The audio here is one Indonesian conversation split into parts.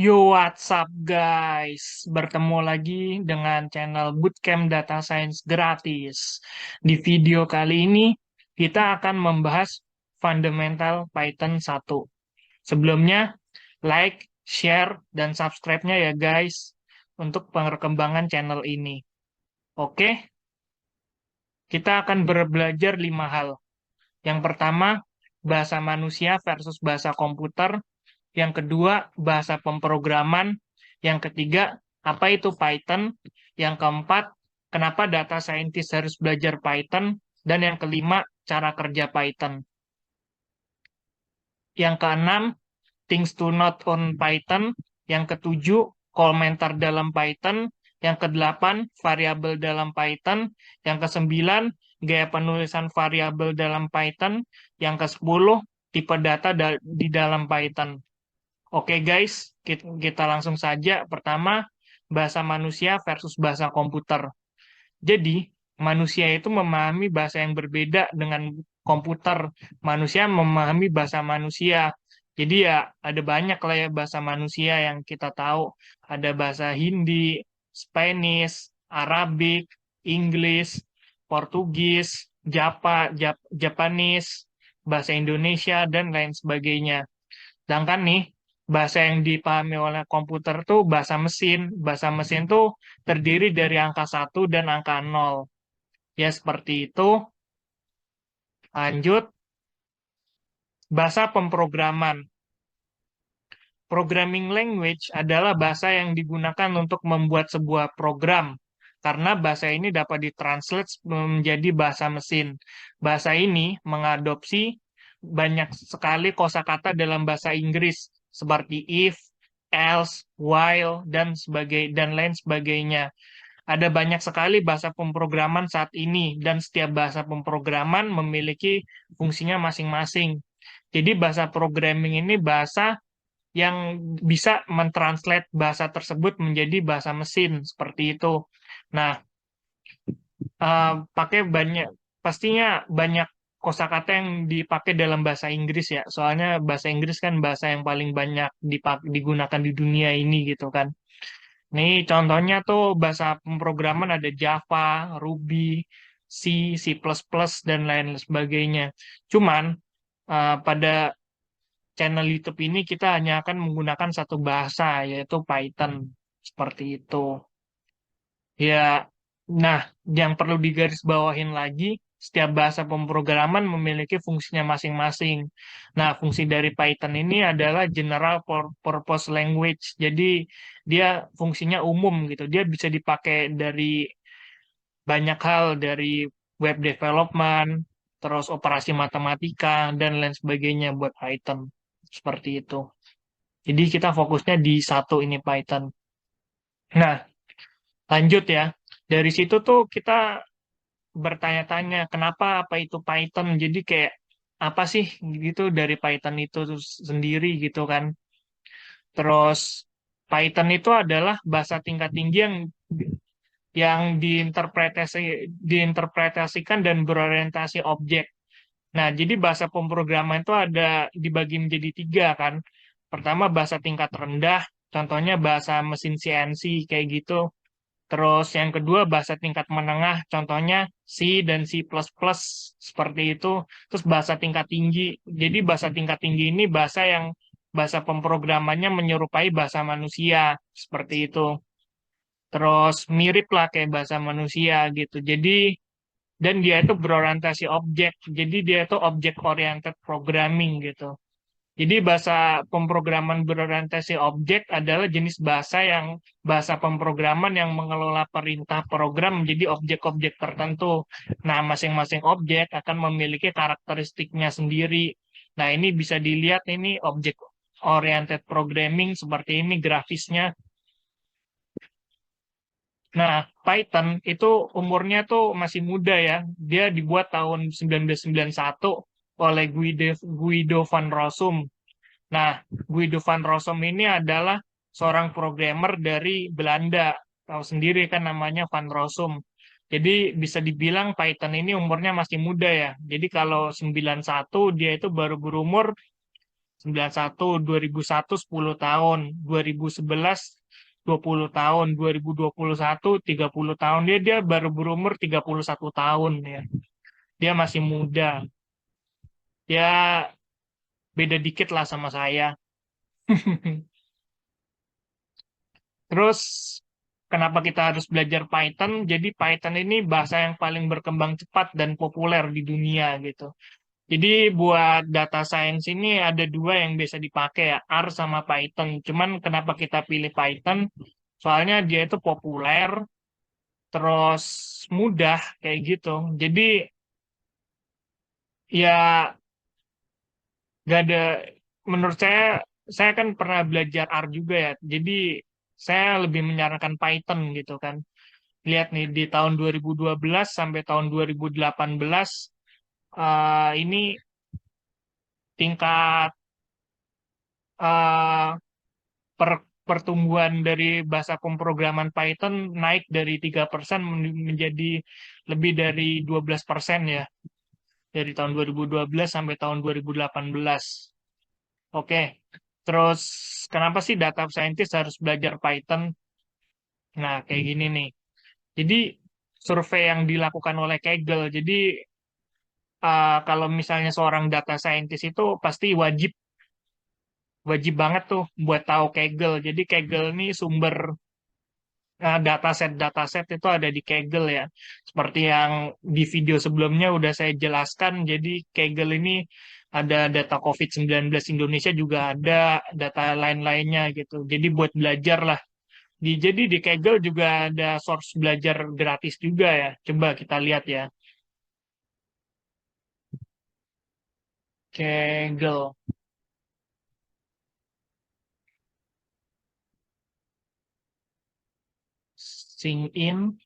Yo, what's up guys? Bertemu lagi dengan channel Bootcamp Data Science gratis. Di video kali ini, kita akan membahas fundamental Python 1. Sebelumnya, like, share, dan subscribe-nya ya guys, untuk perkembangan channel ini. Oke, kita akan belajar 5 hal. Yang pertama, bahasa manusia versus bahasa komputer. Yang kedua, bahasa pemrograman. Yang ketiga, apa itu Python? Yang keempat, kenapa data scientist harus belajar Python? Dan yang kelima, cara kerja Python. Yang keenam, things to note on Python. Yang ketujuh, komentar dalam Python. Yang kedelapan, variabel dalam Python. Yang kesembilan, gaya penulisan variabel dalam Python. Yang kesepuluh, tipe data di dalam Python. Oke guys, kita langsung saja. Pertama, bahasa manusia versus bahasa komputer. Jadi, manusia itu memahami bahasa yang berbeda dengan komputer. Manusia memahami bahasa manusia. Jadi ya ada banyak lah ya bahasa manusia yang kita tahu. Ada bahasa Hindi, Spanish, Arabic, Inggris, Portugis, Japanese, bahasa Indonesia, dan lain sebagainya. Sedangkan nih, bahasa yang dipahami oleh komputer tuh bahasa mesin. Bahasa mesin tuh terdiri dari angka 1 dan angka 0. Ya, seperti itu. Lanjut, bahasa pemrograman. Programming language adalah bahasa yang digunakan untuk membuat sebuah program. Karena bahasa ini dapat ditranslate menjadi bahasa mesin. Bahasa ini mengadopsi banyak sekali kosakata dalam bahasa Inggris seperti if, else, while, dan lain sebagainya. Ada banyak sekali bahasa pemrograman saat ini dan setiap bahasa pemrograman memiliki fungsinya masing-masing. Jadi bahasa programming ini bahasa yang bisa mentranslate bahasa tersebut menjadi bahasa mesin seperti itu. Nah, pakai banyak pastinya banyak kosakata yang dipakai dalam bahasa Inggris ya. Soalnya bahasa Inggris kan bahasa yang paling banyak digunakan di dunia ini gitu kan. Nih contohnya tuh bahasa pemrograman ada Java, Ruby, C, C++, dan lain sebagainya. Cuman pada channel YouTube ini kita hanya akan menggunakan satu bahasa yaitu Python. Seperti itu. Ya, nah, yang perlu digarisbawahin lagi, setiap bahasa pemrograman memiliki fungsinya masing-masing. Nah, fungsi dari Python ini adalah General Purpose Language. Jadi, dia fungsinya umum gitu. Dia bisa dipakai dari banyak hal, dari web development, terus operasi matematika, dan lain sebagainya buat Python. Seperti itu. Jadi, kita fokusnya di satu ini Python. Nah, lanjut ya. Dari situ tuh kita bertanya-tanya kenapa apa itu Python. Jadi kayak apa sih gitu dari Python itu sendiri gitu kan. Terus Python itu adalah bahasa tingkat tinggi yang diinterpretasikan dan berorientasi objek. Nah, jadi bahasa pemrograman itu ada dibagi menjadi tiga kan. Pertama bahasa tingkat rendah, contohnya bahasa mesin CNC kayak gitu. Terus yang kedua bahasa tingkat menengah, contohnya C dan C++ seperti itu. Terus bahasa tingkat tinggi. Jadi bahasa tingkat tinggi ini bahasa pemrogramannya menyerupai bahasa manusia seperti itu. Terus mirip lah kayak bahasa manusia gitu. Jadi dan dia itu berorientasi objek. Jadi dia itu object oriented programming gitu. Jadi bahasa pemrograman berorientasi objek adalah jenis bahasa pemrograman yang mengelola perintah program menjadi objek-objek tertentu. Nah, masing-masing objek akan memiliki karakteristiknya sendiri. Nah, ini bisa dilihat ini objek oriented programming seperti ini grafisnya. Nah, Python itu umurnya tuh masih muda ya. Dia dibuat tahun 1991 oleh Guido van Rossum. Nah, Guido van Rossum ini adalah seorang programmer dari Belanda. Tahu sendiri kan namanya Van Rossum. Jadi bisa dibilang Python ini umurnya masih muda ya. Jadi kalau 91 dia itu baru berumur 91, 2001 10 tahun, 2011 20 tahun, 2021 30 tahun. Dia baru berumur 31 tahun ya. Dia masih muda. Ya beda dikit lah sama saya. Terus kenapa kita harus belajar Python? Jadi Python ini bahasa yang paling berkembang cepat dan populer di dunia gitu. Jadi buat data science ini ada dua yang biasa dipakai ya, R sama Python. Cuman kenapa kita pilih Python? Soalnya dia itu populer, terus mudah kayak gitu. Jadi ya gak ada, menurut saya kan pernah belajar R juga ya. Jadi saya lebih menyarankan Python gitu kan. Lihat nih di tahun 2012 sampai tahun 2018 ini tingkat eh, pertumbuhan dari bahasa pemrograman Python naik dari 3% menjadi lebih dari 12% ya dari tahun 2012 sampai tahun 2018. Oke. Terus kenapa sih data scientist harus belajar Python? Nah, kayak gini nih. Jadi survei yang dilakukan oleh Kaggle. Jadi kalau misalnya seorang data scientist itu pasti wajib wajib banget tuh buat tahu Kaggle. Jadi Kaggle ini sumber dataset itu ada di Kaggle ya. Seperti yang di video sebelumnya udah saya jelaskan, jadi Kaggle ini ada data COVID-19 Indonesia juga ada data lain-lainnya gitu. Jadi buat belajar lah. Jadi di Kaggle juga ada source belajar gratis juga ya. Coba kita lihat ya. Kaggle, sign in.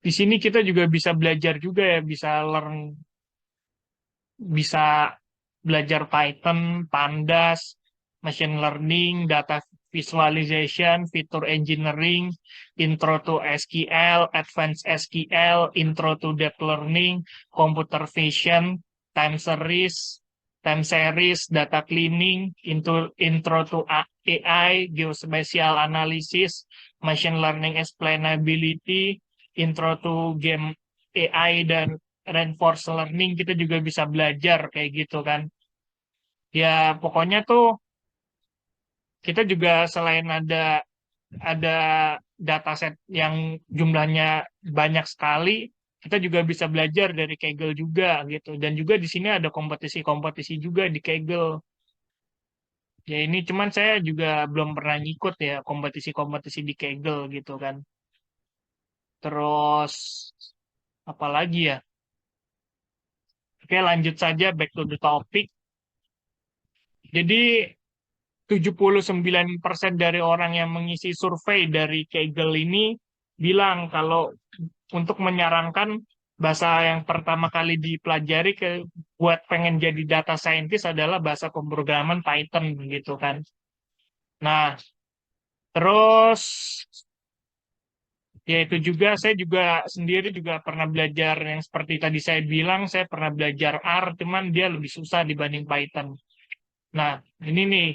Di sini kita juga bisa belajar juga ya, bisa belajar Python, Pandas, machine learning, data visualization, feature engineering, intro to SQL, advanced SQL, intro to deep learning, computer vision, time series, data cleaning, intro to AI, geospatial analysis, machine learning explainability, intro to game AI dan reinforced learning kita juga bisa belajar kayak gitu kan. Ya pokoknya tuh kita juga selain ada dataset yang jumlahnya banyak sekali, kita juga bisa belajar dari Kaggle juga gitu. Dan juga di sini ada kompetisi-kompetisi juga di Kaggle. Ya ini cuman saya juga belum pernah ngikut ya kompetisi-kompetisi di Kaggle gitu kan. Terus apalagi ya? Oke, lanjut saja back to the topic. Jadi 79% dari orang yang mengisi survei dari Kaggle ini bilang kalau untuk menyarankan bahasa yang pertama kali dipelajari buat pengen jadi data scientist adalah bahasa pemrograman Python gitu kan. Nah, terus ya itu juga saya juga sendiri juga pernah belajar yang seperti tadi saya bilang saya pernah belajar R cuman dia lebih susah dibanding Python. Nah, ini nih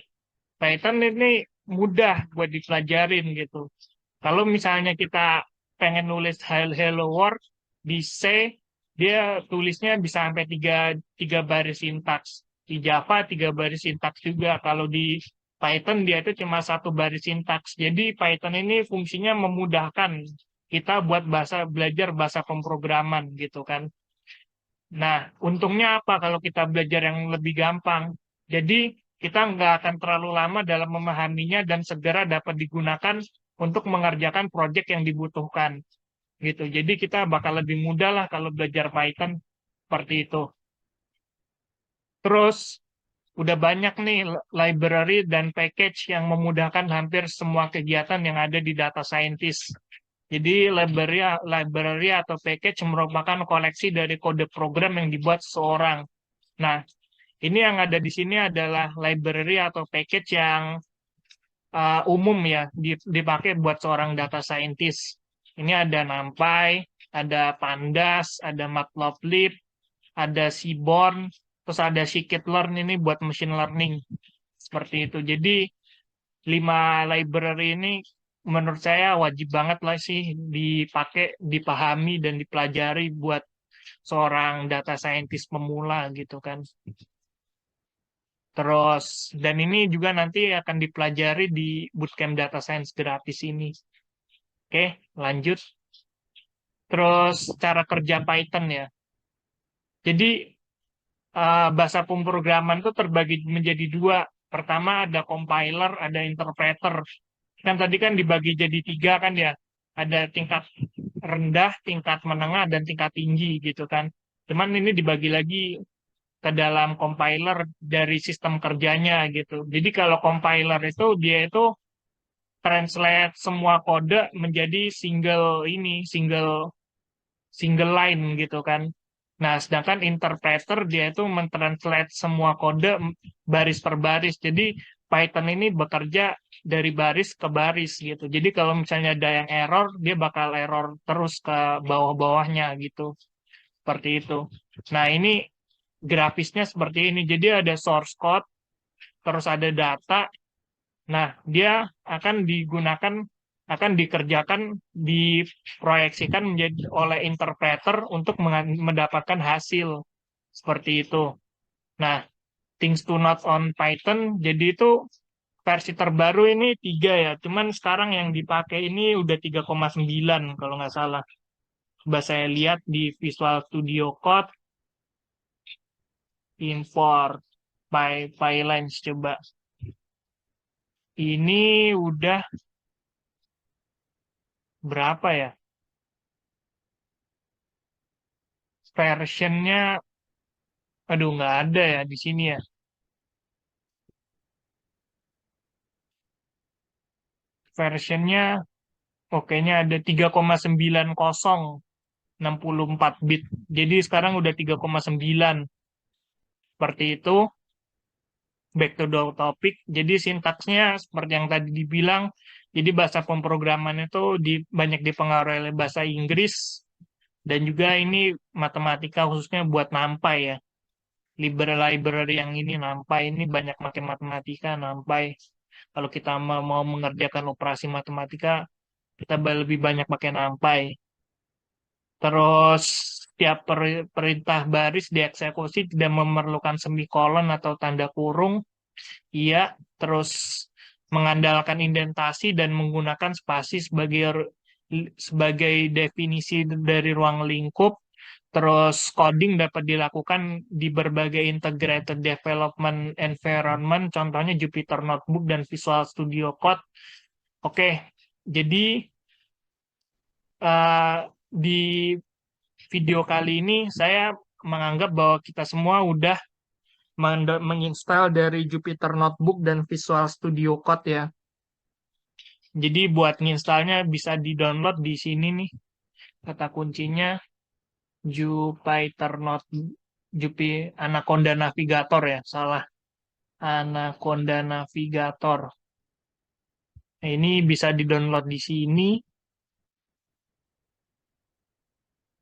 Python ini mudah buat dipelajarin gitu. Kalau misalnya kita pengen nulis hello world di C, dia tulisnya bisa sampai tiga baris sintaks. Di Java tiga baris sintaks juga. Kalau di Python dia itu cuma satu baris sintaks. Jadi Python ini fungsinya memudahkan kita buat belajar bahasa pemrograman gitu kan. Nah, untungnya apa kalau kita belajar yang lebih gampang? Jadi, kita nggak akan terlalu lama dalam memahaminya dan segera dapat digunakan untuk mengerjakan proyek yang dibutuhkan. Gitu. Jadi, kita bakal lebih mudah lah kalau belajar Python seperti itu. Terus, udah banyak nih library dan package yang memudahkan hampir semua kegiatan yang ada di data scientist. Jadi library atau package merupakan koleksi dari kode program yang dibuat seseorang. Nah, ini yang ada di sini adalah library atau package yang umum ya dipakai buat seorang data scientist. Ini ada NumPy, ada Pandas, ada Matplotlib, ada Seaborn, terus ada Scikit-learn ini buat machine learning. Seperti itu. Jadi 5 library ini menurut saya wajib banget lah sih dipakai, dipahami, dan dipelajari buat seorang data scientist pemula gitu kan. Terus, dan ini juga nanti akan dipelajari di bootcamp data science gratis ini. Oke, lanjut. Terus cara kerja Python ya. Jadi bahasa pemrograman itu terbagi menjadi dua. Pertama ada compiler, ada interpreter. Kan tadi kan dibagi jadi tiga kan ya. Ada tingkat rendah, tingkat menengah, dan tingkat tinggi gitu kan. Cuman ini dibagi lagi ke dalam compiler dari sistem kerjanya gitu. Jadi kalau compiler itu dia itu translate semua kode menjadi single single line gitu kan. Nah, sedangkan interpreter dia itu mentranslate semua kode baris per baris. Jadi Python ini bekerja dari baris ke baris gitu. Jadi kalau misalnya ada yang error, dia bakal error terus ke bawah-bawahnya gitu. Seperti itu. Nah, ini grafisnya seperti ini. Jadi ada source code, terus ada data. Nah, dia akan digunakan, akan dikerjakan, diproyeksikan menjadi oleh interpreter untuk mendapatkan hasil seperti itu. Nah, things to note on Python, jadi itu versi terbaru ini 3 ya. Cuman sekarang yang dipakai ini udah 3,9 kalau nggak salah. Coba saya lihat di Visual Studio Code, import pylines coba. Ini udah berapa ya? Versionnya, aduh nggak ada ya di sini ya. Versionnya, nya ada 3,90, 64 bit. Jadi sekarang udah 3,9. Seperti itu. Back to the topic. Jadi sintaksnya seperti yang tadi dibilang. Jadi bahasa pemrograman itu banyak dipengaruhi oleh bahasa Inggris. Dan juga ini matematika khususnya buat NumPy ya. Library yang ini NumPy ini banyak pakai matematika, NumPy. Kalau kita mau mengerjakan operasi matematika, kita lebih banyak pakai NumPy. Terus setiap perintah baris dieksekusi tidak memerlukan semikolon atau tanda kurung. Iya, terus mengandalkan indentasi dan menggunakan spasi sebagai definisi dari ruang lingkup. Terus coding dapat dilakukan di berbagai integrated development environment, contohnya Jupyter Notebook dan Visual Studio Code. Oke, jadi di video kali ini saya menganggap bahwa kita semua udah menginstal dari Jupyter Notebook dan Visual Studio Code ya. Jadi buat nginstalnya bisa di-download di sini nih. Kata kuncinya Jupyter Notebook, Anaconda Navigator ya, salah. Anaconda Navigator. Nah, ini bisa di-download di sini.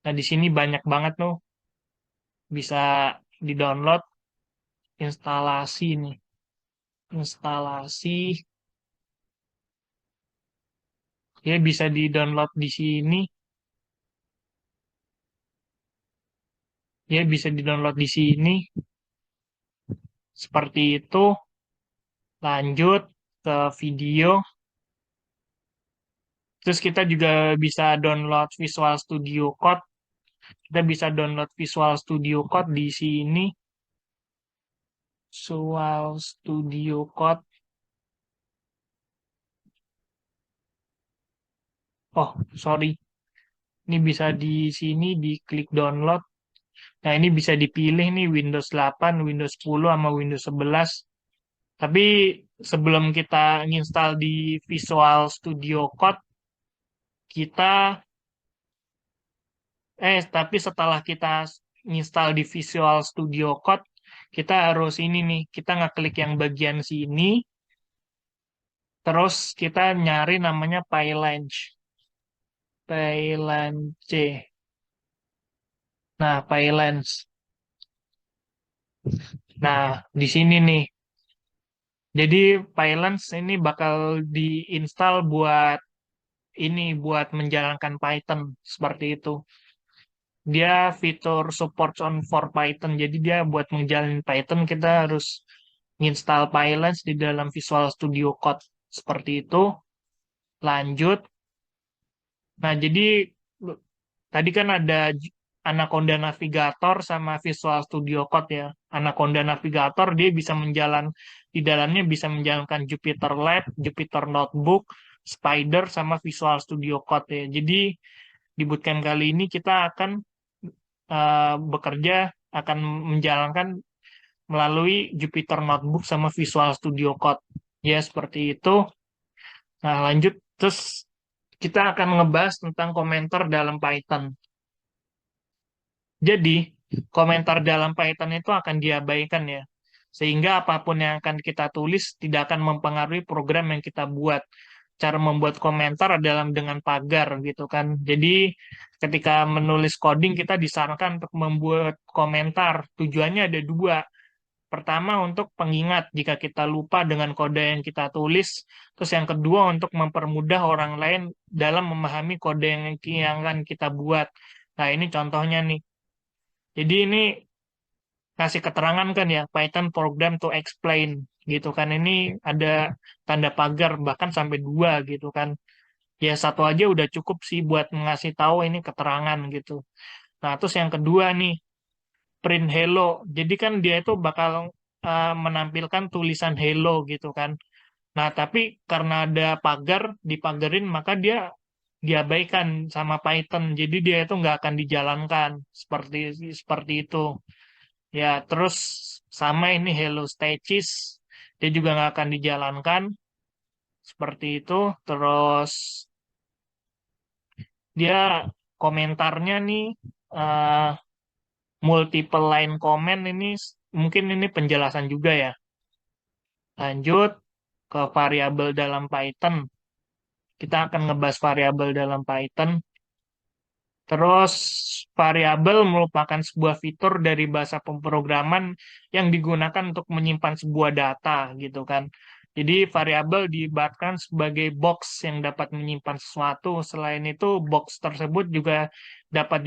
Nah, di sini banyak banget tuh. Bisa di-download, instalasi nih. Instalasi. Ya bisa di-download di sini. Ya bisa di-download di sini. Seperti itu. Lanjut ke video. Terus kita juga bisa download Visual Studio Code. Kita bisa download Visual Studio Code di sini. Visual Studio Code. Oh, sorry. Ini bisa di sini diklik download. Nah, ini bisa dipilih nih Windows 8, Windows 10, sama Windows 11. Tapi sebelum kita nginstal di Visual Studio Code, kita tapi setelah kita install di Visual Studio Code, kita harus ini nih, kita ngeklik yang bagian sini, terus kita nyari namanya Pylance. Pylance. Nah, Pylance. Nah, di sini nih. Jadi Pylance ini bakal diinstal buat ini buat menjalankan Python seperti itu. Dia fitur support on for Python. Jadi dia buat menjalani Python kita harus install Pylance di dalam Visual Studio Code seperti itu. Lanjut. Nah, jadi tadi kan ada Anaconda Navigator sama Visual Studio Code ya. Anaconda Navigator dia bisa di dalamnya bisa menjalankan Jupyter Lab, Jupyter Notebook, Spider sama Visual Studio Code ya. Jadi di bootcamp kali ini kita akan bekerja akan menjalankan melalui Jupyter Notebook sama Visual Studio Code. Ya, seperti itu. Nah, lanjut terus kita akan ngebahas tentang komentar dalam Python. Jadi, komentar dalam Python itu akan diabaikan ya. Sehingga apapun yang akan kita tulis tidak akan mempengaruhi program yang kita buat. Cara membuat komentar adalah dengan pagar gitu kan. Jadi, ketika menulis coding kita disarankan untuk membuat komentar. Tujuannya ada dua. Pertama untuk pengingat jika kita lupa dengan kode yang kita tulis. Terus yang kedua untuk mempermudah orang lain dalam memahami kode yang akan kita buat. Nah, ini contohnya nih. Jadi ini kasih keterangan kan ya, Python program to explain gitu kan. Ini ada tanda pagar bahkan sampai dua gitu kan. Ya satu aja udah cukup sih buat ngasih tahu ini keterangan gitu. Nah terus yang kedua nih, print hello. Jadi kan dia itu bakal menampilkan tulisan hello gitu kan. Nah tapi karena ada pagar, dipagarin maka dia diabaikan sama Python. Jadi dia itu nggak akan dijalankan seperti seperti itu. Ya, terus sama ini Hello Stages, dia juga nggak akan dijalankan seperti itu. Terus dia komentarnya nih eh, multiple line comment ini mungkin ini penjelasan juga ya. Lanjut ke variabel dalam Python. Kita akan ngebahas variabel dalam Python. Terus variabel merupakan sebuah fitur dari bahasa pemrograman yang digunakan untuk menyimpan sebuah data gitu kan. Jadi variabel diibaratkan sebagai box yang dapat menyimpan sesuatu. Selain itu box tersebut juga dapat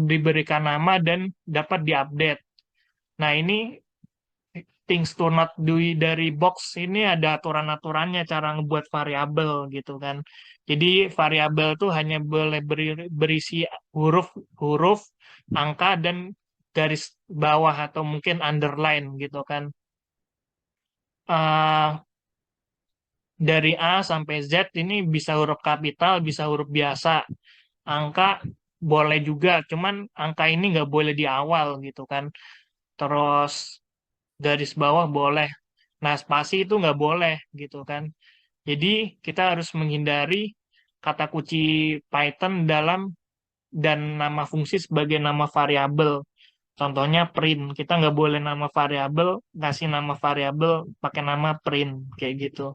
diberikan nama dan dapat diupdate. Nah, ini things to not do dari box ini ada aturan-aturannya cara ngebuat variabel gitu kan. Jadi variabel tuh hanya boleh berisi huruf, angka dan garis bawah atau mungkin underline gitu kan. Ah, dari A sampai Z ini bisa huruf kapital, bisa huruf biasa. Angka boleh juga, cuman angka ini nggak boleh di awal gitu kan. Terus garis bawah boleh. Nah, spasi itu nggak boleh gitu kan. Jadi kita harus menghindari kata kunci Python dalam dan nama fungsi sebagai nama variabel. Contohnya print, kita nggak boleh nama variabel, ngasih nama variabel pakai nama print kayak gitu.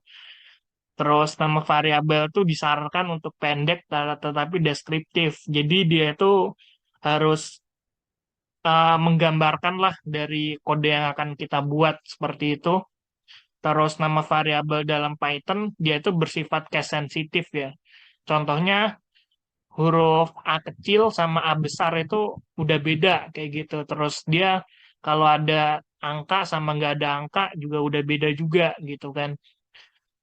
Terus nama variabel itu disarankan untuk pendek tetapi deskriptif. Jadi dia itu harus menggambarkan lah dari kode yang akan kita buat seperti itu. Terus nama variabel dalam Python dia itu bersifat case sensitif ya. Contohnya huruf A kecil sama A besar itu udah beda kayak gitu. Terus dia kalau ada angka sama nggak ada angka juga udah beda juga gitu kan.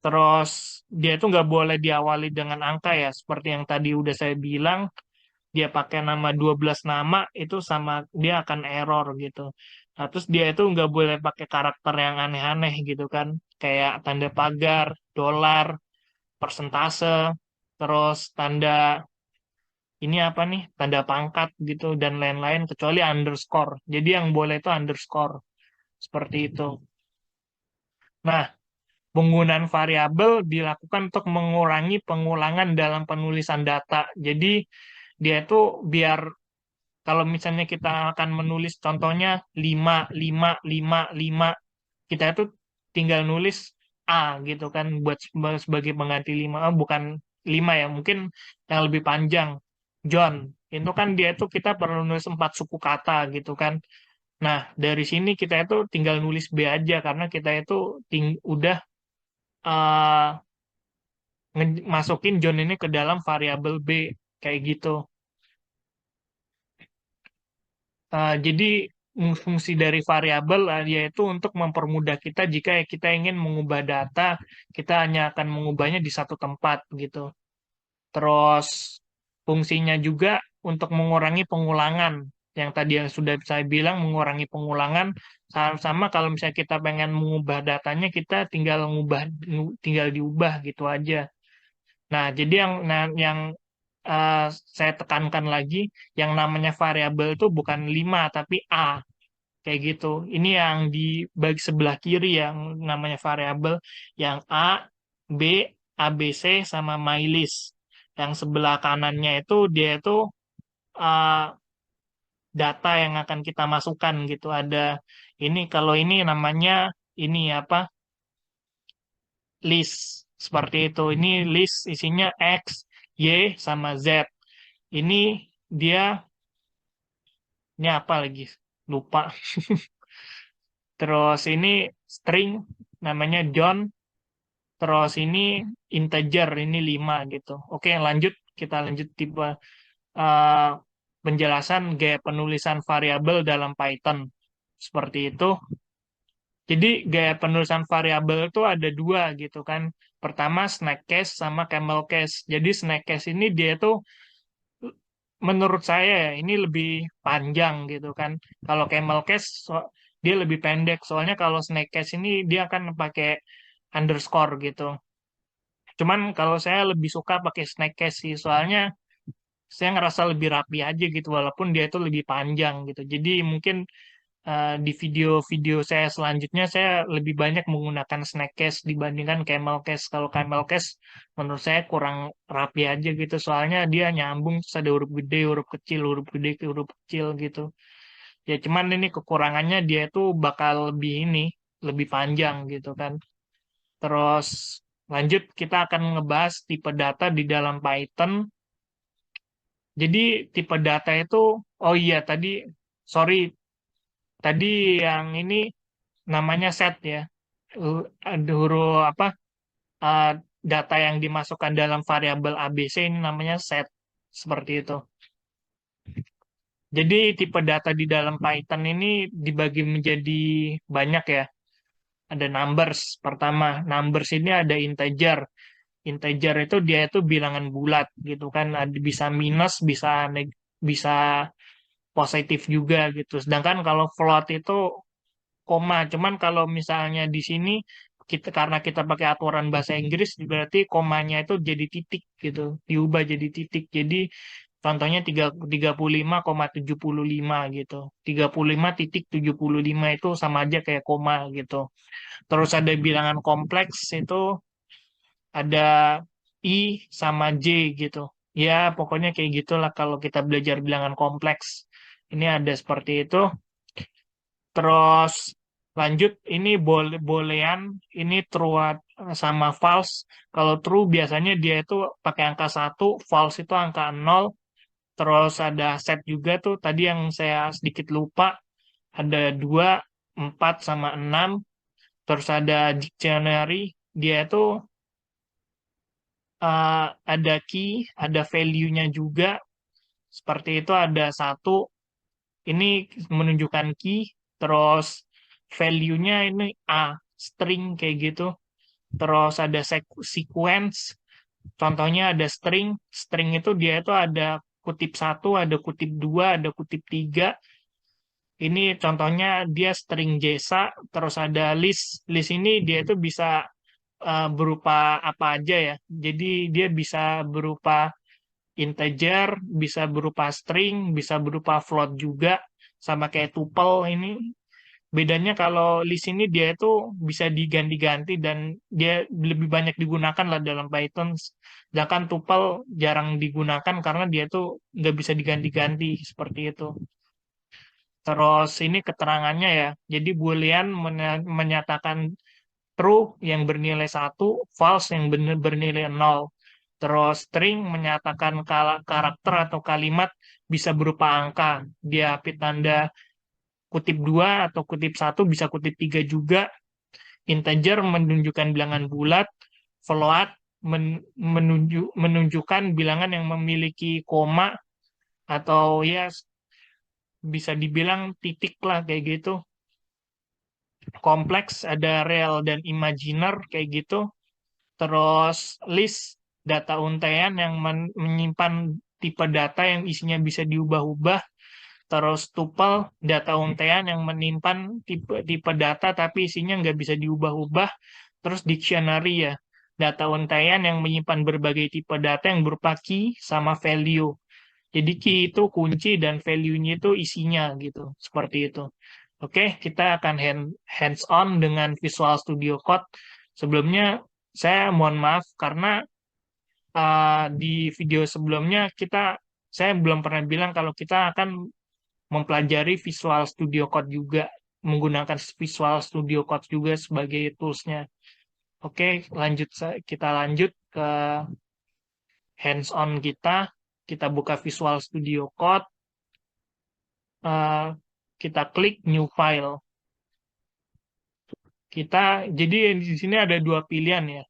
Terus dia itu nggak boleh diawali dengan angka ya. Seperti yang tadi udah saya bilang, dia pakai nama 12 nama itu sama dia akan error gitu. Nah, terus dia itu nggak boleh pakai karakter yang aneh-aneh gitu kan. Kayak tanda pagar, dolar, persentase, terus tanda ini apa nih, tanda pangkat gitu dan lain-lain kecuali underscore. Jadi yang boleh itu underscore seperti itu. Nah, penggunaan variabel dilakukan untuk mengurangi pengulangan dalam penulisan data. Jadi dia itu biar kalau misalnya kita akan menulis contohnya 5 5 5 5 kita itu tinggal nulis A gitu kan buat sebagai pengganti 5. Bukan 5 ya, mungkin yang lebih panjang. John. Itu kan dia itu kita perlu nulis 4 suku kata gitu kan. Nah, dari sini kita itu tinggal nulis B aja karena kita itu udah eh, masukin John ini ke dalam variabel B kayak gitu. Jadi fungsi dari variabel yaitu untuk mempermudah kita jika kita ingin mengubah data, kita hanya akan mengubahnya di satu tempat gitu. Terus fungsinya juga untuk mengurangi pengulangan. Yang tadi yang sudah saya bilang mengurangi pengulangan sama kalau misalnya kita pengen mengubah datanya kita tinggal diubah gitu aja. Nah, jadi yang eh, saya tekankan lagi yang namanya variabel itu bukan 5 tapi A kayak gitu. Ini yang di bagi sebelah kiri yang namanya variabel yang A, B, ABC sama mylist. Yang sebelah kanannya itu dia itu uh, data yang akan kita masukkan gitu. Ada ini kalau ini namanya ini apa? List seperti itu. Ini list isinya X, Y sama Z. Ini dia ini apa lagi? Lupa. Terus ini string namanya John. Terus ini integer, ini 5 gitu. Oke, lanjut. Kita lanjut tipe eh, penjelasan gaya penulisan variabel dalam Python. Seperti itu. Jadi gaya penulisan variabel itu ada dua gitu kan. Pertama snack case sama camel case. Jadi snack case ini dia tuh menurut saya ya, ini lebih panjang gitu kan. Kalau camel case dia lebih pendek. Soalnya kalau snack case ini dia akan pakai underscore gitu. Cuman kalau saya lebih suka pakai snack case sih, soalnya saya ngerasa lebih rapi aja gitu, walaupun dia itu lebih panjang gitu. Jadi mungkin di video-video saya selanjutnya saya lebih banyak menggunakan snack case dibandingkan camel case. Kalau camel case menurut saya kurang rapi aja gitu, soalnya dia nyambung terus ada huruf gede, huruf kecil, huruf gede, huruf kecil gitu. Ya cuman ini kekurangannya dia itu bakal lebih ini, lebih panjang gitu kan. Terus lanjut kita akan ngebahas tipe data di dalam Python. Jadi tipe data itu, oh iya tadi, sorry, tadi yang ini namanya set ya. Ada huruf apa? uh, Data yang dimasukkan dalam variabel ABC ini namanya set. Seperti itu. Jadi tipe data di dalam Python ini dibagi menjadi banyak ya. Ada numbers. Pertama, numbers ini ada integer. Integer itu dia itu bilangan bulat gitu kan. Bisa minus, bisa positif juga gitu. Sedangkan kalau float itu koma. Cuman kalau misalnya di sini kita karena kita pakai aturan bahasa Inggris berarti komanya itu jadi titik gitu, diubah jadi titik. Jadi contohnya 35,75 gitu. 35,75 itu sama aja kayak koma gitu. Terus ada bilangan kompleks itu ada I sama J gitu. Ya, pokoknya kayak gitulah kalau kita belajar bilangan kompleks. Ini ada seperti itu. Terus lanjut ini boolean ini true sama false. Kalau true biasanya dia itu pakai angka 1, false itu angka 0. Terus ada set juga tuh tadi yang saya sedikit lupa. Ada 2, 4 sama 6. Terus ada dictionary, dia itu ada key, ada value-nya juga. Seperti itu ada 1, ini menunjukkan key, terus value-nya ini A, string kayak gitu. Terus ada sequence, contohnya ada string, string itu dia itu ada kutip 1, ada kutip 2, ada kutip 3. Ini contohnya dia string JSA, terus ada list. List ini dia itu bisa berupa apa aja ya. Jadi dia bisa berupa integer, bisa berupa string, bisa berupa float juga, sama kayak tuple ini. Bedanya kalau list ini dia itu bisa diganti-ganti dan dia lebih banyak digunakan lah dalam Python. Sedangkan tuple jarang digunakan karena dia tuh nggak bisa diganti-ganti seperti itu. Terus ini keterangannya ya. Jadi Boolean menyatakan true yang bernilai 1, false yang bernilai 0. Terus string menyatakan karakter atau kalimat bisa berupa angka. Dia tanda kutip 2 atau kutip 1, bisa kutip 3 juga. Integer menunjukkan bilangan bulat. Float menunjukkan bilangan yang memiliki koma atau ya bisa dibilang titik lah kayak gitu. Kompleks ada real dan imajiner kayak gitu. Terus list data untaian yang menyimpan tipe data yang isinya bisa diubah-ubah. Terus tuple data untaian yang menyimpan tipe data tapi isinya nggak bisa diubah-ubah. Terus dictionary ya, data untaian yang menyimpan berbagai tipe data yang berupa key sama value. Jadi key itu kunci dan value-nya itu isinya gitu, seperti itu. Oke, kita akan hands on dengan Visual Studio Code. Sebelumnya saya mohon maaf karena di video sebelumnya saya belum pernah bilang kalau kita akan mempelajari Visual Studio Code juga, menggunakan Visual Studio Code juga sebagai tools-nya. Oke, kita lanjut ke hands on kita. Kita buka Visual Studio Code, eh, kita klik New File. Jadi di sini ada dua pilihan ya.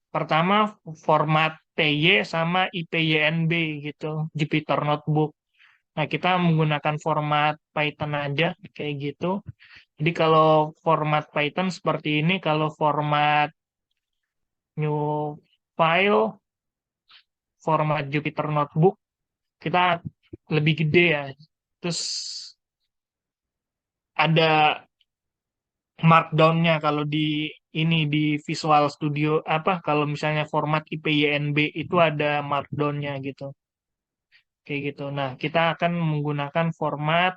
Pertama format PY sama IPYNB gitu, Jupyter Notebook. Nah, kita menggunakan format Python aja kayak gitu. Jadi kalau format Python seperti ini, kalau format New File, format Jupyter Notebook, kita lebih gede ya. Terus ada markdown-nya kalau di ini di Visual Studio apa kalau misalnya format IPYNB itu ada markdown-nya gitu. Kayak gitu. Nah, kita akan menggunakan format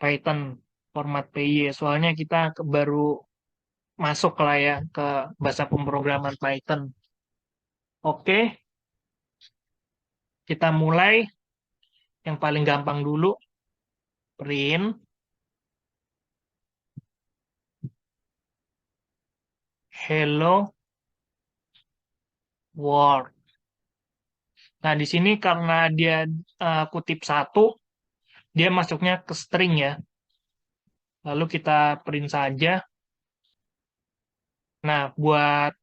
Python, format PY. Soalnya kita baru masuk lah ya ke bahasa pemrograman Python. Oke, kita mulai yang paling gampang dulu, print hello world. Nah, di sini karena dia kutip satu, dia masuknya ke string ya. Lalu kita print saja. Nah, waduh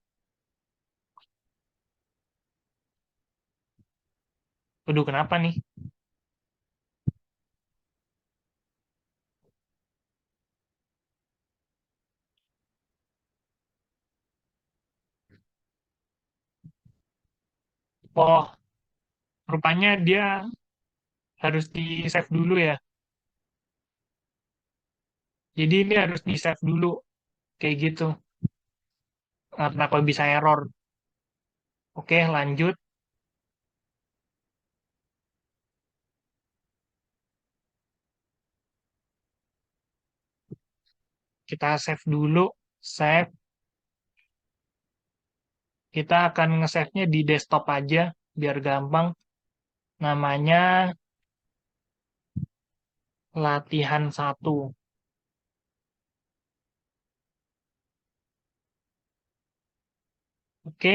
kenapa nih? Oh, rupanya dia harus di save dulu ya. Jadi ini harus di save dulu, kayak gitu. Kenapa bisa error? Oke, lanjut. Kita save dulu. Save. Kita akan nge-save-nya di desktop aja, biar gampang. Namanya latihan satu. Oke,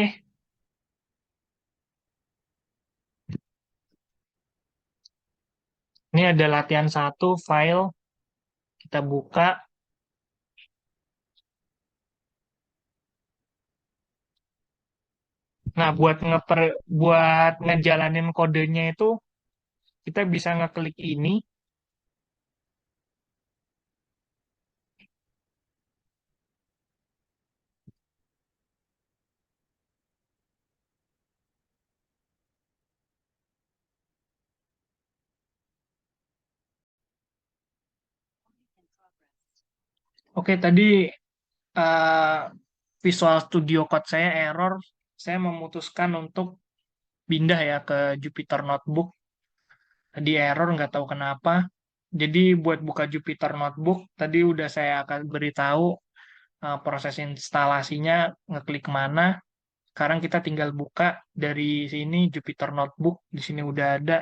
ini ada latihan satu file. Kita buka. Nah, buat ngejalanin kodenya itu, kita bisa ngeklik ini. Oke, tadi eh, Visual Studio Code saya error. Saya memutuskan untuk pindah ya ke Jupyter Notebook. Tadi error, nggak tahu kenapa. Jadi buat buka Jupyter Notebook, tadi udah saya akan beritahu proses instalasinya, ngeklik mana. Sekarang kita tinggal buka dari sini Jupyter Notebook. Di sini udah ada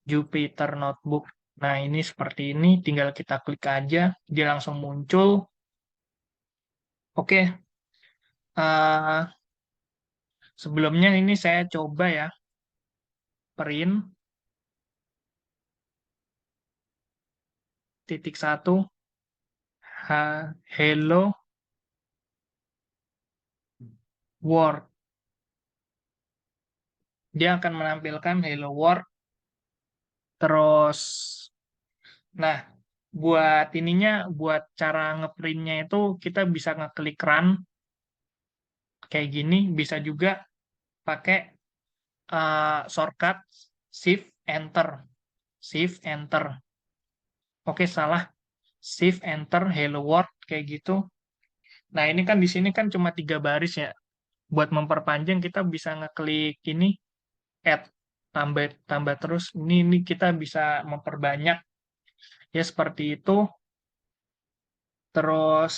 Jupyter Notebook. Nah, ini seperti ini, tinggal kita klik aja, dia langsung muncul. Oke, eh, Sebelumnya ini saya coba ya, print titik satu hello world. Dia akan menampilkan hello world. Terus, nah, buat ininya, buat cara ngeprintnya itu kita bisa ngeklik run kayak gini. Bisa juga pakai shortcut shift enter, shift enter. Oke, salah. Shift enter hello world kayak gitu. Nah, ini kan di sini kan cuma 3 baris ya. Buat memperpanjang kita bisa ngeklik ini add, tambah tambah terus. Ini kita bisa memperbanyak ya seperti itu. Terus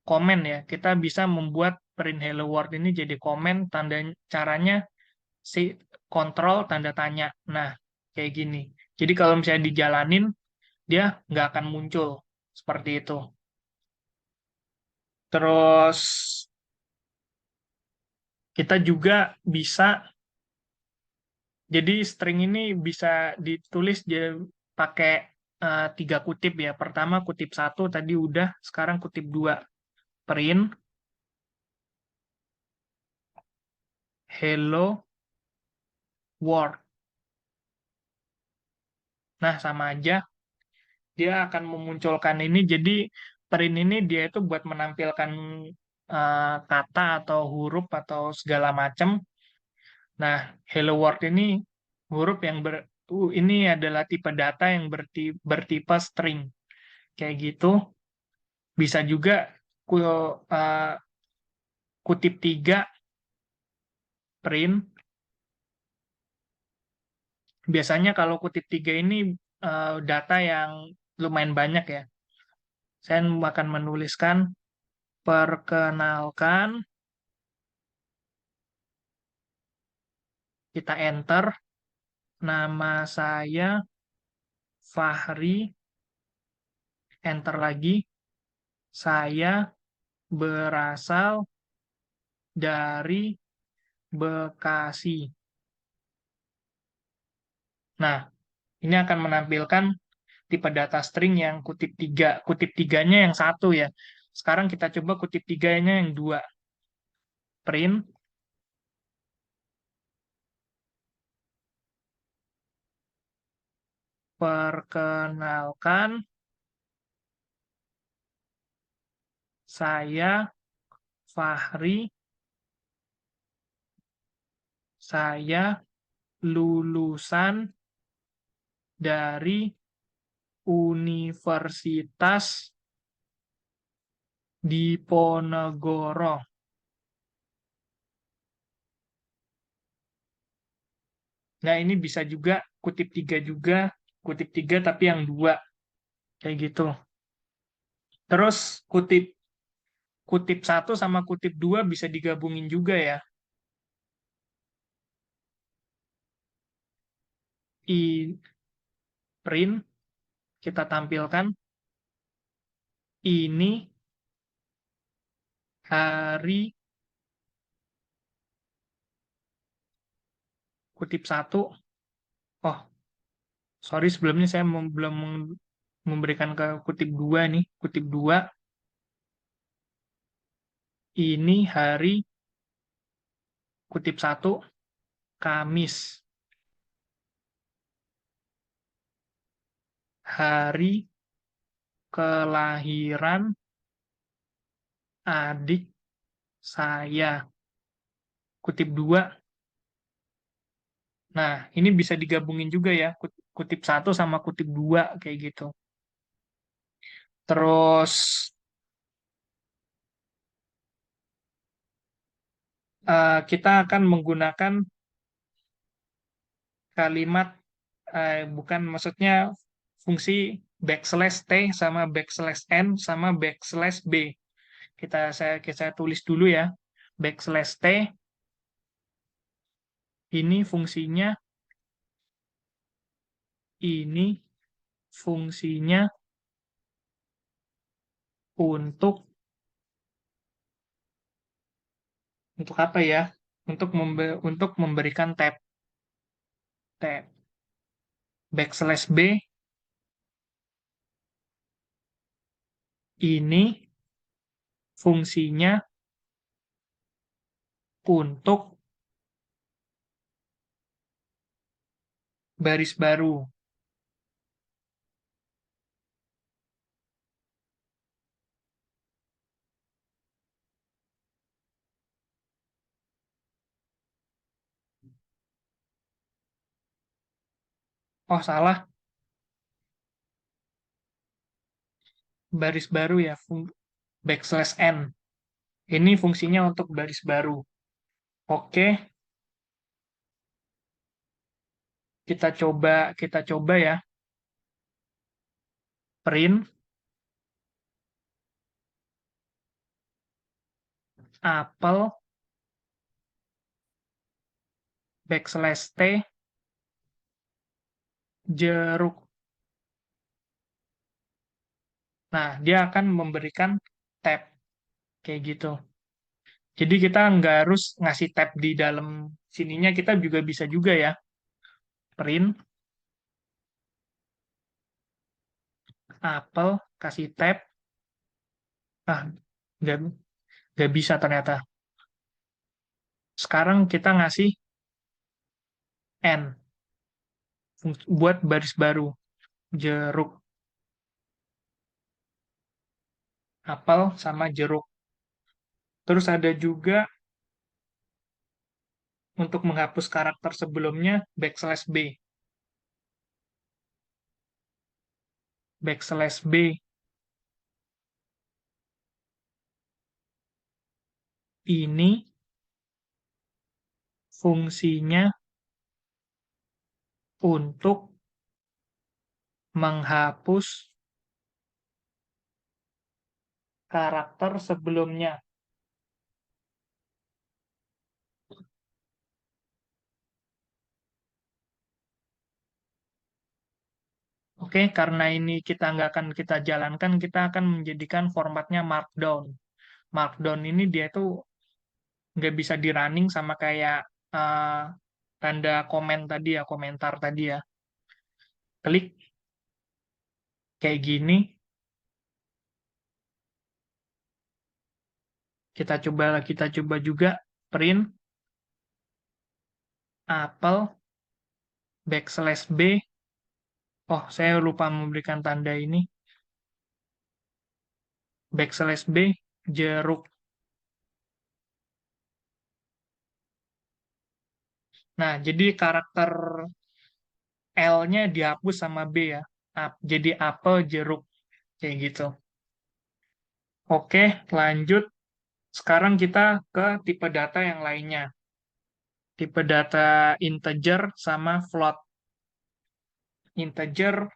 komen ya, kita bisa membuat print hello world ini jadi komen. Tanda caranya si kontrol tanda tanya. Nah, kayak gini. Jadi kalau misalnya dijalanin, dia nggak akan muncul seperti itu. Terus kita juga bisa, jadi string ini bisa ditulis pakai 3 kutip ya. Pertama kutip satu tadi udah, sekarang kutip dua. Print hello world. Nah, sama aja. Dia akan memunculkan ini. Jadi print ini dia itu buat menampilkan kata atau huruf atau segala macam. Nah, hello world ini huruf yang ini adalah tipe data yang bertipe string. Kayak gitu. Bisa juga uh, kutip 3 print. Biasanya kalau kutip 3 ini data yang lumayan banyak ya. Saya akan menuliskan perkenalkan, kita enter, nama saya Fahri, enter lagi, saya berasal dari Bekasi. Nah, ini akan menampilkan tipe data string yang kutip 3. Kutip tiganya yang satu ya. Sekarang kita coba kutip tiganya yang 2. Print, perkenalkan, saya Fahri, saya lulusan dari Universitas Diponegoro. Nah, ini bisa juga kutip 3 juga, kutip 3 tapi yang 2 kayak gitu. Terus kutip kutip satu sama kutip 2 bisa digabungin juga ya. I print kita tampilkan ini hari kutip satu. Oh, sorry sebelumnya saya belum memberikan ke kutip 2 nih. Kutip 2 ini hari kutip satu Kamis. Hari kelahiran adik saya. Kutip 2. Nah, ini bisa digabungin juga ya. Kutip satu sama kutip 2 kayak gitu. Terus kita akan menggunakan kalimat bukan maksudnya fungsi backslash T sama backslash N sama backslash B. Saya tulis dulu ya. Backslash T ini fungsinya untuk apa ya? untuk memberikan tab backslash B ini fungsinya untuk baris baru. Oh, salah. Baris baru ya, backslash N. Ini fungsinya untuk baris baru. Oke, kita coba ya. Print apel backslash T jeruk. Nah, dia akan memberikan tab kayak gitu. Jadi kita nggak harus ngasih tab di dalam sininya, kita juga bisa juga ya. Print apel kasih tab. Ah, nggak nggak bisa ternyata. Sekarang kita ngasih N buat baris baru. Jeruk. Apel sama jeruk. Terus ada juga untuk menghapus karakter sebelumnya backslash B. Backslash B ini fungsinya untuk menghapus karakter sebelumnya. Oke, karena ini kita nggak akan kita jalankan, kita akan menjadikan formatnya Markdown. Markdown ini dia tuh nggak bisa di running sama kayak eh, tanda komen tadi ya, komentar tadi ya. Klik kayak gini, kita coba juga print apel backslash B. Oh, saya lupa memberikan tanda ini. Backslash B jeruk. Nah, jadi karakter L-nya dihapus sama B ya. Jadi apel jeruk kayak gitu. Oke, lanjut. Sekarang kita ke tipe data yang lainnya. Tipe data integer sama float. Integer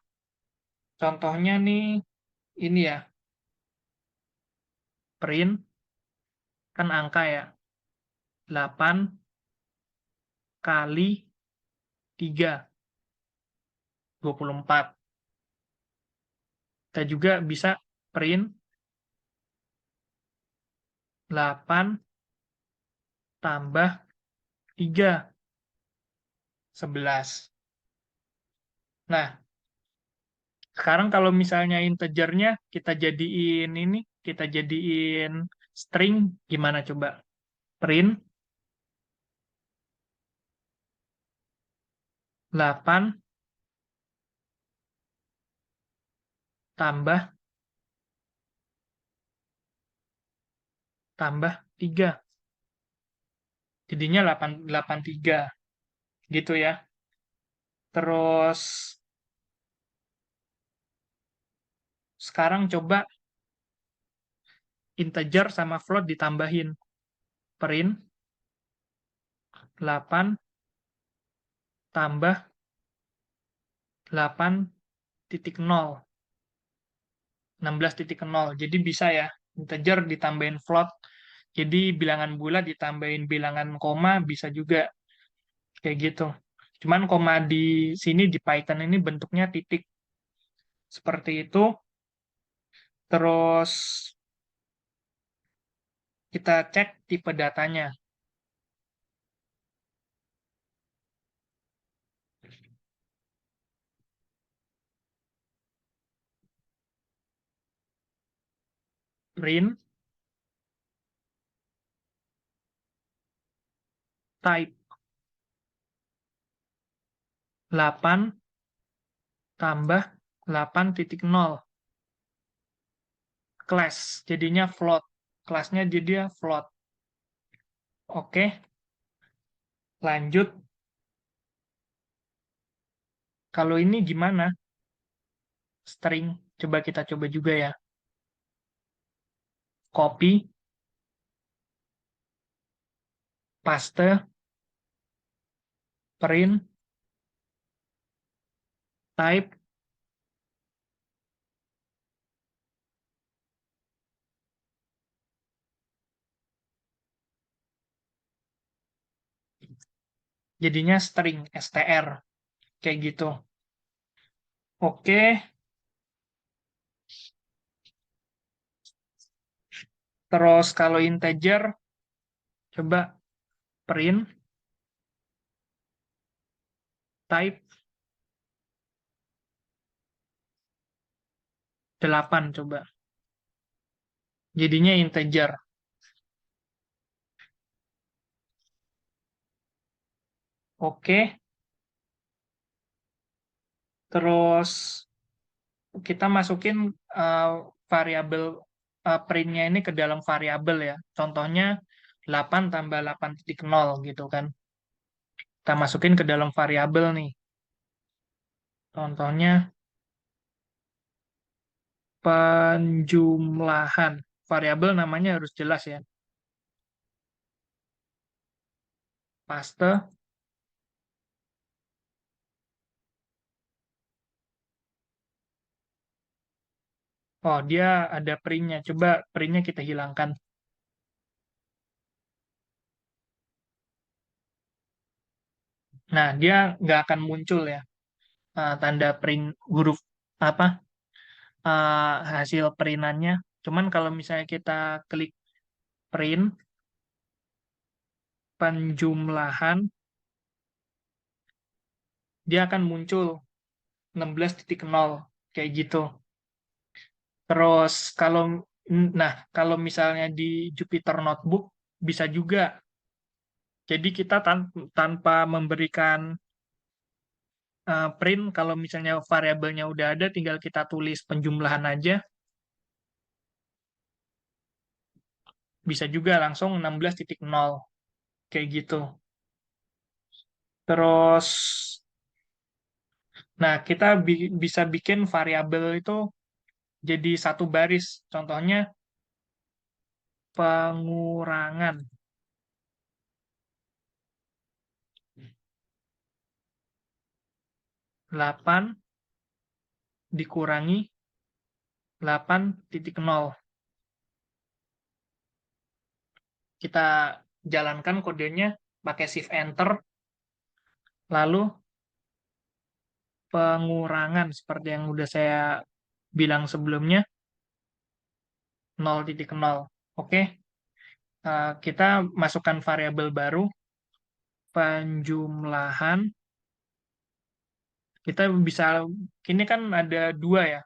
contohnya nih ini ya, print kan angka ya. 8 kali 3 24. Kita juga bisa print 8 tambah 3 11. Nah, sekarang kalau misalnya integernya kita jadiin string, gimana coba? Print 8 tambah 3. Jadinya 83 gitu ya. Terus sekarang coba integer sama float ditambahin. Print 8 tambah 8.0, 16.0. Jadi bisa ya, integer ditambahin float. Jadi bilangan bulat ditambahin bilangan koma bisa juga kayak gitu. Cuman koma di sini di Python ini bentuknya titik seperti itu. Terus kita cek tipe datanya. print type 8 tambah 8.0 class, jadinya float. Kelasnya jadi float. Oke, lanjut. Kalau ini gimana? String. Coba kita coba juga ya. Copy, paste, print, type, jadinya string, str. Kayak gitu. Oke, terus kalau integer, coba print, type, 8 coba. Jadinya integer. Oke, terus kita masukin variabel printnya ini ke dalam variabel ya. Contohnya 8 tambah 8.0 gitu kan. Kita masukin ke dalam variabel nih. Contohnya penjumlahan. Variabel namanya harus jelas ya. Paste. Oh, dia ada printnya. Coba printnya kita hilangkan. Nah, dia nggak akan muncul ya. Tanda print huruf apa hasil printannya. Cuman kalau misalnya kita klik print penjumlahan, dia akan muncul 16.0 kayak gitu. Terus kalau misalnya di Jupyter Notebook bisa juga. Jadi kita tanpa memberikan print, kalau misalnya variabelnya udah ada, tinggal kita tulis penjumlahan aja, bisa juga langsung 16.0 kayak gitu. Terus, nah kita bisa bikin variabel itu jadi satu baris. Contohnya pengurangan 8 dikurangi 8.0. Kita jalankan kodenya pakai shift enter, lalu pengurangan seperti yang udah saya bilang sebelumnya 0.0. Oke, kita masukkan variabel baru penjumlahan. Kita bisa, ini kan ada dua ya,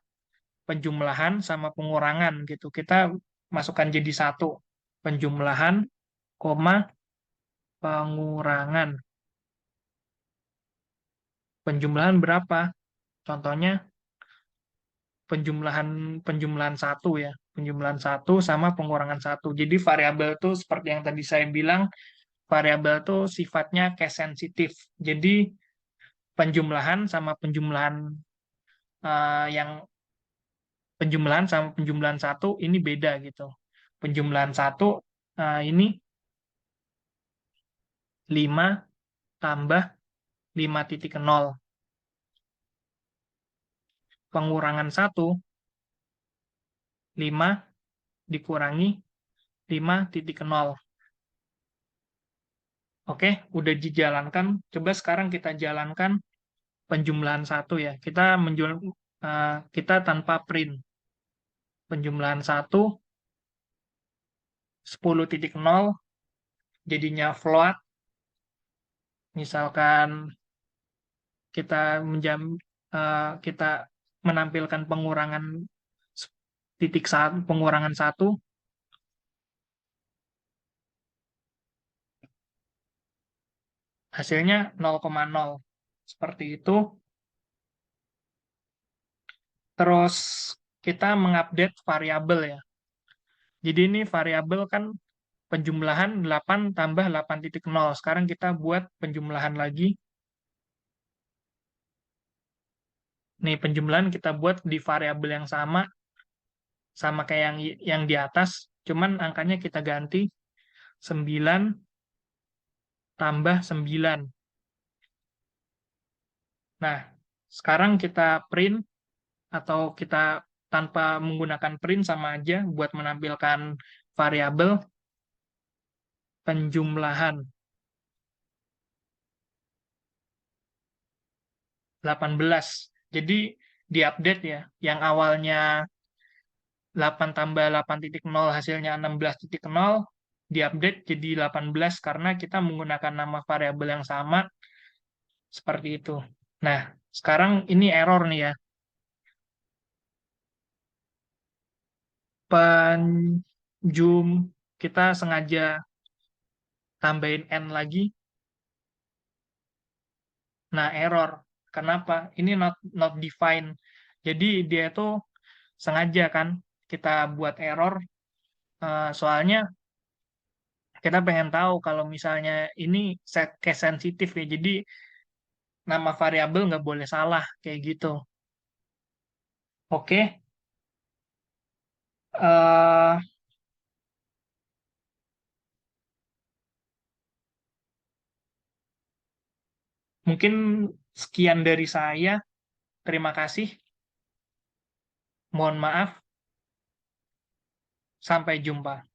penjumlahan sama pengurangan gitu. Kita masukkan jadi satu, penjumlahan, koma, pengurangan. Penjumlahan berapa? Contohnya penjumlahan penjumlahan satu ya, penjumlahan satu sama pengurangan satu. Jadi variabel itu seperti yang tadi saya bilang, variabel itu sifatnya case sensitif. Jadi penjumlahan sama yang penjumlahan satu ini beda gitu. Penjumlahan satu ini 5 tambah 5.0. Pengurangan satu 5 dikurangi 5.0. Oke, udah dijalankan. Coba sekarang kita jalankan penjumlahan satu ya. Kita tanpa print. Penjumlahan satu 10.0 jadinya float. Misalkan kita kita menampilkan pengurangan pengurangan satu hasilnya 0,0. Seperti itu. Terus kita mengupdate variabel ya. Jadi ini variabel kan penjumlahan 8 tambah 8.0. Sekarang kita buat penjumlahan lagi. Nih penjumlahan kita buat di variabel yang sama kayak yang di atas, cuman angkanya kita ganti 9 tambah 9. Nah, sekarang kita print atau kita tanpa menggunakan print sama aja buat menampilkan variabel penjumlahan 18. Jadi diupdate ya, yang awalnya 8 tambah 8.0 hasilnya 16.0 diupdate jadi 18 karena kita menggunakan nama variabel yang sama seperti itu. Nah, sekarang ini error nih ya. Penjum kita sengaja tambahin n lagi. Nah, error. Kenapa? Ini not defined. Jadi dia itu sengaja kan kita buat error. Soalnya kita pengen tahu kalau misalnya ini set case sensitif ya. Jadi nama variabel nggak boleh salah kayak gitu. Oke. eh Mungkin sekian dari saya. Terima kasih. Mohon maaf. Sampai jumpa.